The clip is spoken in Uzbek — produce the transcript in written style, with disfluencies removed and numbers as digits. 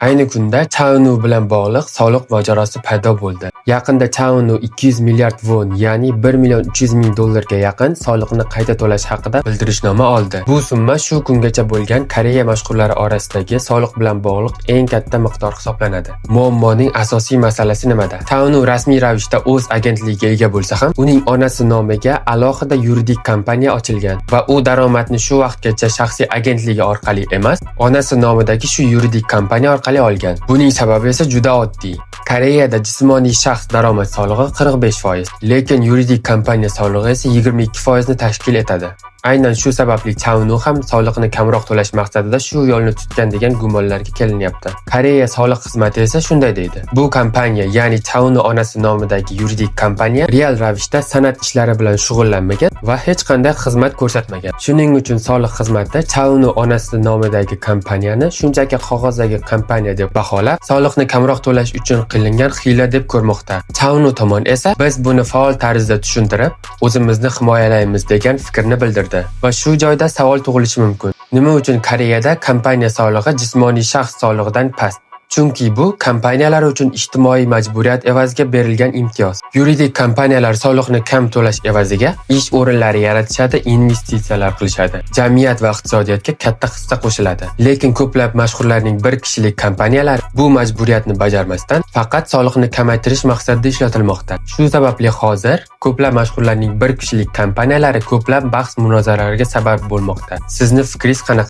Ayni kunda Chaunu bilan bog'liq soliq mojarosi paydo bo'ldi. Yaqinda Chaunu 200 milliard won, ya'ni 1 million 300 ming dollarga yaqin soliqni qayta to'lash haqida bildirishnoma oldi. Bu summa shu kungacha bo'lgan Koreya mashhurlari orasidagi soliq bilan bog'liq eng katta miqdor hisoblanadi. Muammoning asosiy masalasi nimada? Chaunu rasmiy ravishda o'z agentligiga ega bo'lsa ham, uning onasi nomiga alohida yuridik kompaniya ochilgan va u daromadni shu vaqtgacha shaxsiy agentligi orqali emas, onasi nomidagi shu yuridik kompaniya orqali olgan. Buning sababi esa juda oddiy. Koreyada jismoniy shaxs daromad solig'i 45%, lekin yuridik kompaniya solig'i esa 22% ni tashkil etadi. Aynan shu sababli Chaunu ham soliqni kamroq to'lash maqsadida shu yo'lni tutgan degan gumonlarga kelinyapti. Koreya soliq xizmati esa shunday deydi. Bu kompaniya, ya'ni Chaunu onasi nomidagi yuridik kompaniya real ravishda san'at ishlari bilan shug'ullanmagan va hech qanday xizmat ko'rsatmagan. Shuning uchun soliq xizmati Chaunu onasi nomidagi kompaniyani shunchaki qog'ozdagi kompaniya deb baholab, soliqni kamroq to'lash uchun qilingan hiyla deb ko'rmoqda. Chaunu tomon esa biz buni faol tarzda tushuntirib, o'zimizni himoyalaymiz degan fikrni bildirdi. Va shu joyda savol tug'ilishi mumkin. Nima uchun Koreyada kompaniya solig'i jismoniy shaxs solig'idan past? Chunki bu kompaniyalar uchun ijtimoiy majburiyat evaziga berilgan imtiyoz. Yuridik kompaniyalar soliqni kam to'lash evaziga ish o'rinlari yaratishadi, investitsiyalar qilishadi. Jamiyat va iqtisodiyotga katta hissa qo'shiladi. Lekin ko'plab mashhurlarning bir kishilik kompaniyalari bu majburiyatni bajarmasdan faqat soliqni kamaytirish maqsadida ishlatilmoqda. Shu sababli hozir ko'plab mashhurlarning bir kishilik kompaniyalari ko'plab bahs-munozaralarga sabab bo'lmoqda. Sizning fikringiz qanaqa?